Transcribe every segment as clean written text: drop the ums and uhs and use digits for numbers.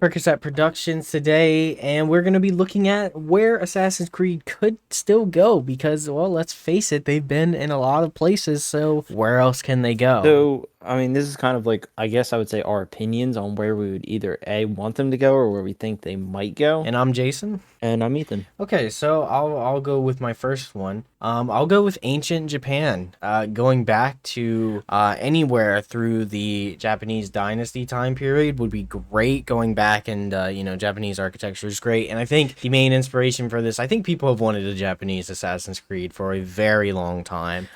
Percocet Productions today, and we're going to be looking at where Assassin's Creed could still go because, well, let's face it, they've been in a lot of places, so where else can they go? So, I mean, this is kind of like, I guess I would say our opinions on where we would either A, want them to go or where we think they might go. And I'm Jason. And I'm Ethan. Okay, so I'll go with my first one. I'll go with ancient Japan. Going back to anywhere through the Japanese dynasty time period would be great. Going back and Japanese architecture is great. And I think the main inspiration for this, I think people have wanted a Japanese Assassin's Creed for a very long time.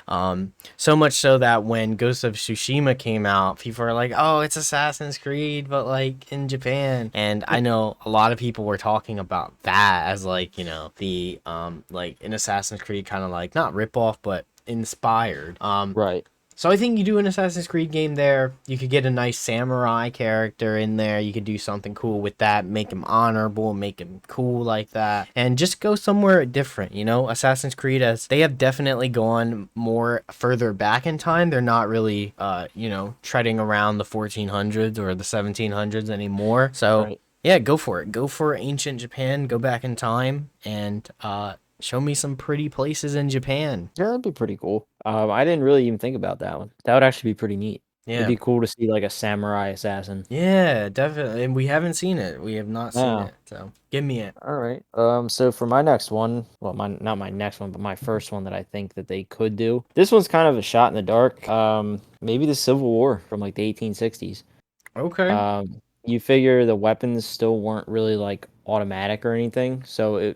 So much so that when Ghost of Tsushima came out, people are like, "Oh, it's Assassin's Creed, but like in Japan." And I know a lot of people were talking about that as like, the like an Assassin's Creed kind of like not rip off, but inspired. Right. So I think you do an Assassin's Creed game there. You could get a nice samurai character in there. You could do something cool with that, make him honorable, make him cool like that, and just go somewhere different. Assassin's Creed, as they have definitely gone more further back in time. They're not really, treading around the 1400s or the 1700s anymore. So Right. yeah, go for it. Go for ancient Japan. Go back in time and show me some pretty places in Japan. Yeah, that'd be pretty cool. I didn't really even think about that one. That would actually be pretty neat. It'd Yeah. be cool to see like a samurai assassin. Yeah, definitely. And we haven't seen it. We have not seen Yeah. it. So give me it. All right. So for my next one, well, not my next one, but my first one that I think that they could do. This one's kind of a shot in the dark. Maybe the Civil War from like the 1860s. Okay. You figure the weapons still weren't really like automatic or anything, so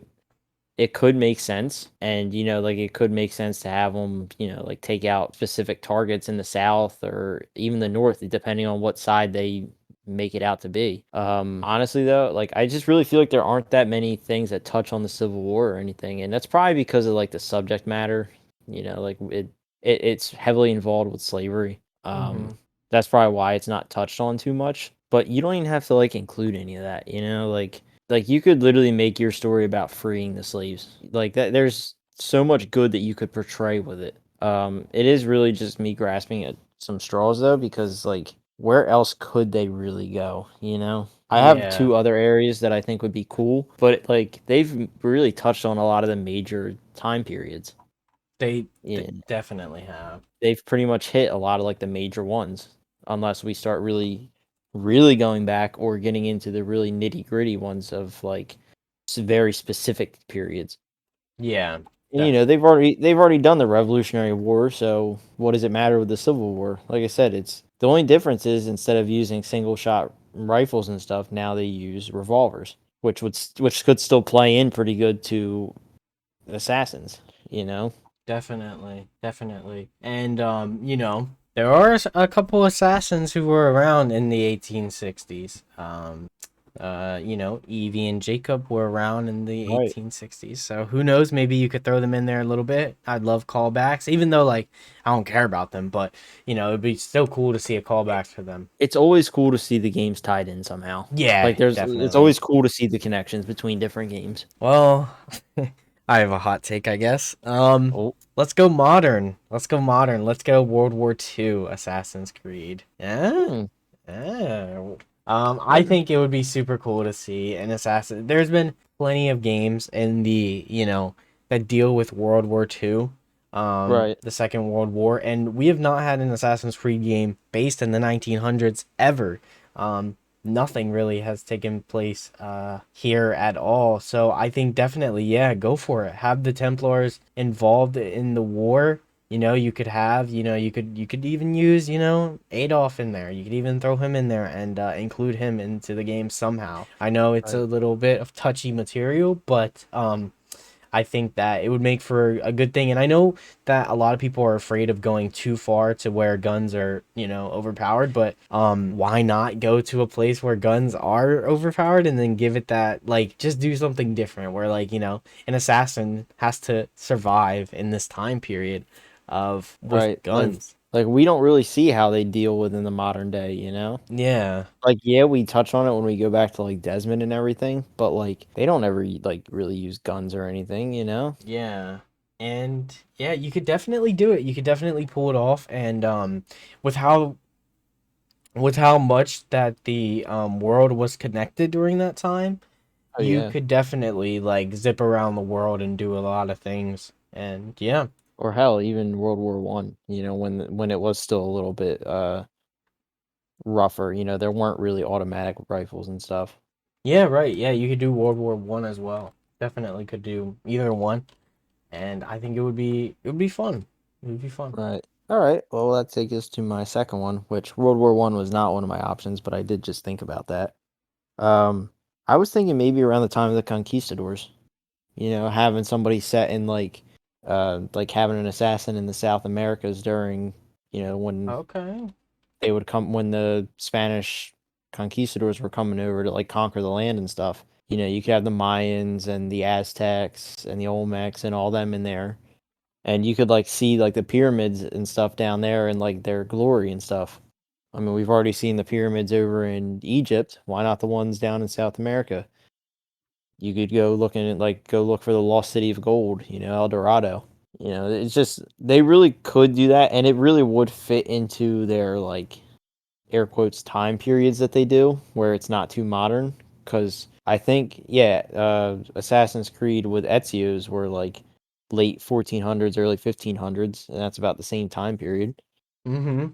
it could make sense, and like it could make sense to have them, like take out specific targets in the South or even the North, depending on what side they make it out to be. Honestly, though, like I just really feel like there aren't that many things that touch on the Civil War or anything, and that's probably because of like the subject matter. Like it's heavily involved with slavery. Mm-hmm. That's probably why it's not touched on too much. But you don't even have to like include any of that, like you could literally make your story about freeing the slaves. Like that there's so much good that you could portray with it. It is really just me grasping at some straws though, because like where else could they really go, I have Yeah, two other areas that I think would be cool, but like they've really touched on a lot of the major time periods. they Yeah, definitely have. they've pretty much hit a lot of like the major ones, unless we start really going back or getting into the really nitty-gritty ones of like very specific periods. Yeah, And def they've already done the Revolutionary War, so what does it matter with the Civil War? Like I said, it's the only difference is instead of using single shot rifles and stuff, now they use revolvers, which could still play in pretty good to assassins, you know? definitely. And there are a couple assassins who were around in the 1860s. Evie and Jacob were around in the Right. 1860s. So who knows? Maybe you could throw them in there a little bit. I'd love callbacks, even though like I don't care about them, but it'd be still cool to see a callback for them. It's always cool to see the games tied in somehow. Like Yeah, it's definitely. always cool to see the connections between different games. Well, I have a hot take, I guess. Oh, Let's go modern. Let's go modern. Let's go World War II Assassin's Creed. Yeah. hmm. Yeah. I Okay. think it would be super cool to see an assassin. There's been plenty of games in the, that deal with World War II, Right. the Second World War, and we have not had an Assassin's Creed game based in the 1900s ever. Nothing really has taken place here at all. So I think definitely, yeah, go for it. Have the Templars involved in the war. You could have, you could even use, Adolf in there. You could even throw him in there and include him into the game somehow. I know it's a Right. little bit of touchy material, but I think that it would make for a good thing. And I know that a lot of people are afraid of going too far to where guns are, overpowered, but why not go to a place where guns are overpowered and then give it that, like, just do something different where, like, an assassin has to survive in this time period of with Right. guns. Like we don't really see how they deal within the modern day. Yeah. Like yeah, we touch on it when we go back to like Desmond and everything, but like they don't ever like really use guns or anything. Yeah. And yeah, you could definitely do it. You could definitely pull it off. And with how with how much that the world was connected during that time, Oh you yeah. could definitely like zip around the world and do a lot of things. And yeah. Or hell, even World War One. You know, when it was still a little bit rougher. You know, there weren't really automatic rifles and stuff. Yeah, right. Yeah, you could do World War I as well. Definitely could do either one. And I think it would be fun. It would be fun. Right. All right. Well, that takes us to my second one, which World War One was not one of my options, but I did just think about that. Um, I was thinking maybe around the time of the conquistadors. You know, having somebody set in like having an assassin in the South Americas during, you know, when Okay. they would come when the Spanish conquistadors were coming over to like conquer the land and stuff. You know, you could have the Mayans and the Aztecs and the Olmecs and all them in there, and you could like see like the pyramids and stuff down there and like their glory and stuff. I mean, we've already seen the pyramids over in Egypt. Why not the ones down in South America? You could go looking at like go look for the lost city of gold, you know, El Dorado. You know, it's just they really could do that, and it really would fit into their like air quotes time periods that they do, where it's not too modern. Because I think, yeah, Assassin's Creed with Ezio's were like late 1400s, early 1500s, and that's about the same time period. Mm-hmm.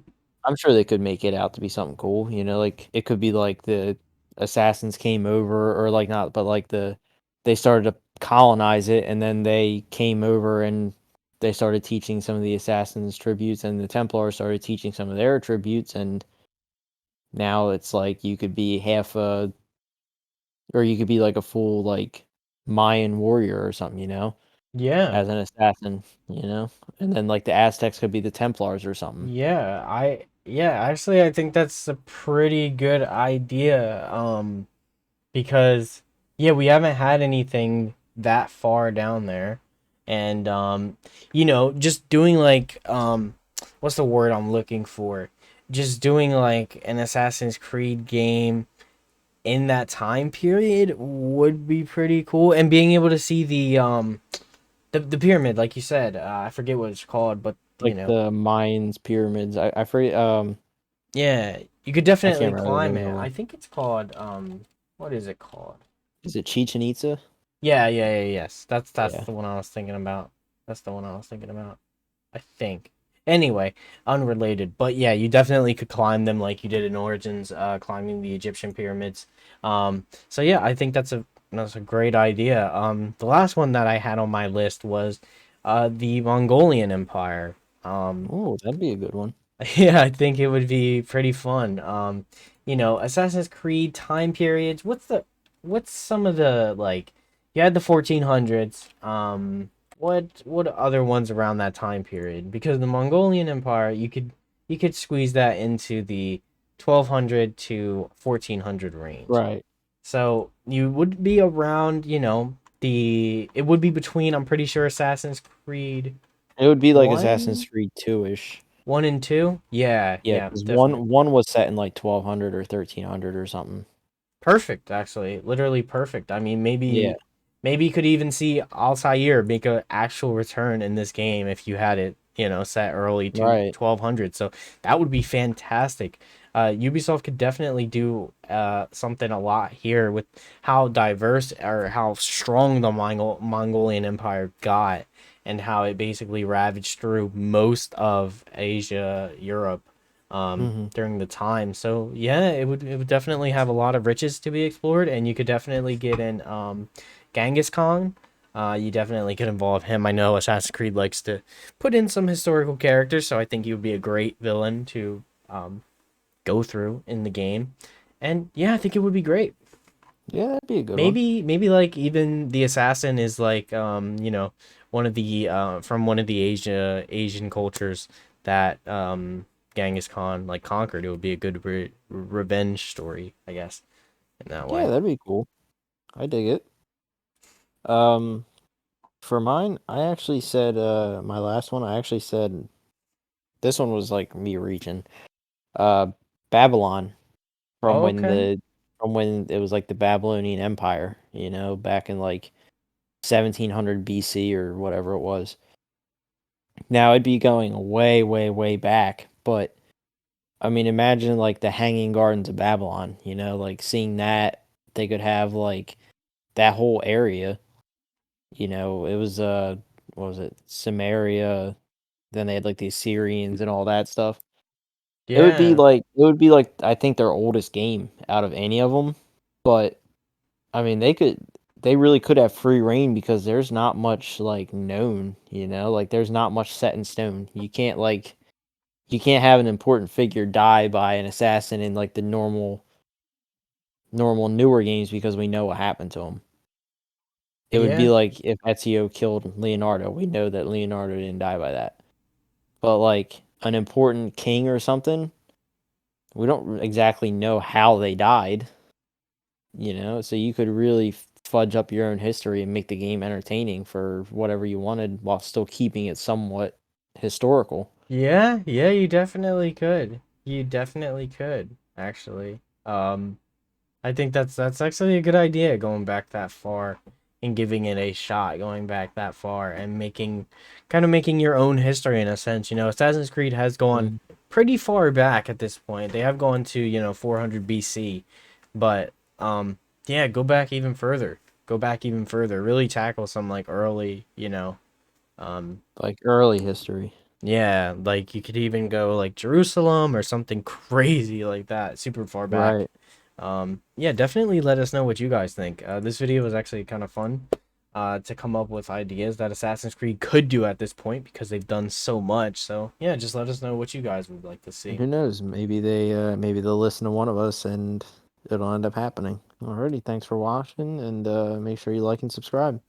I'm sure they could make it out to be something cool. You know, like it could be like the assassins came over, or like not, but like they started to colonize it, and then they came over and they started teaching some of the assassins tributes, and the Templars started teaching some of their tributes, and now it's like you could be half a, or you could be like a full like Mayan warrior or something, you know, Yeah. as an assassin, you know, and then like the Aztecs could be the Templars or something. Yeah, actually I think that's a pretty good idea. Because yeah, we haven't had anything that far down there. And just doing like what's the word I'm looking for? Just doing like an Assassin's Creed game in that time period would be pretty cool, and being able to see the pyramid like you said. I forget what it's called, but Like the Mayans pyramids. I forget. yeah, you could I can't definitely remember the climb name it. of I them. think it's called what is it called? Is it Chichen Itza? Yes. That's Yeah. the one I was thinking about. That's the one I was thinking about. I think. Anyway, unrelated, but yeah, you definitely could climb them like you did in Origins, climbing the Egyptian pyramids. So yeah, I think that's a great idea. The last one that I had on my list was, the Mongolian Empire. Um, Oh, that'd be a good one. yeah, I think it would be pretty fun. Assassin's Creed time periods. What's some of the like? You had the 1400s. What other ones around that time period? Because the Mongolian Empire, you could squeeze that into the 1200 to 1400 range. Right. So you would be around, it would be between, I'm pretty sure, Assassin's Creed It would be like Assassin's 1 Creed 2-ish. 1 and 2. Yeah, Yeah, yeah, because definitely. one was set in like 1200 or 1300 or something. Perfect, actually. Literally perfect. I mean, Yeah. maybe you could even see Altair make an actual return in this game if you had it, set early to Right. 1200. So that would be fantastic. Ubisoft could definitely do something a lot here with how diverse or how strong the Mongolian Empire got, and how it basically ravaged through most of Asia, Europe, Hmm. during the time. So yeah, it would definitely have a lot of riches to be explored, and you could definitely get in Genghis Khan. You definitely could involve him. I know Assassin's Creed likes to put in some historical characters, so I think he would be a great villain to go through in the game. And yeah, I think it would be great. Yeah, that'd be a good one. Maybe like even the assassin is like one of the from one of the Asian cultures that Genghis Khan like conquered. It would be a good revenge story, I guess, in that Yeah, way. that'd be cool. I dig it. Um, for mine, I actually said my last one. I actually said this one was like me reaching. Uh, Babylon from Oh, when okay. the from when it was like the Babylonian Empire. You know, back in like 1700 BC or whatever it was. Now it'd be going way, way, way back, but I mean, imagine like the Hanging Gardens of Babylon, you know, like seeing that they could have like that whole area, you know, it was what was it? Samaria, then they had like the Assyrians and all that stuff. Yeah. It would be like I think their oldest game out of any of them, but I mean, they really could have free reign because there's not much like known, you know, like there's not much set in stone. You can't have an important figure die by an assassin in like the normal newer games because we know what happened to him. It would be Yeah. like if Ezio killed Leonardo, we know that Leonardo didn't die by that. But like an important king or something, we don't exactly know how they died, you know? So you could really fudge up your own history and make the game entertaining for whatever you wanted while still keeping it somewhat historical. Yeah, yeah, you definitely could. You definitely could, actually. I think that's actually a good idea going back that far and giving it a shot going back that far and making kind of making your own history in a sense. You know, Assassin's Creed has gone Mm. pretty far back at this point. They have gone to, 400 BC, but yeah, go back even further. Go back even further. Really tackle some like early, um Like early history. yeah, like you could even go like Jerusalem or something crazy like that, super far back. Right. Yeah, definitely let us know what you guys think. This video was actually kind of fun to come up with ideas that Assassin's Creed could do at this point because they've done so much. So yeah, just let us know what you guys would like to And see. who knows? Maybe they'll listen to one of us and it'll end up happening. Alrighty, thanks for watching and make sure you like and subscribe.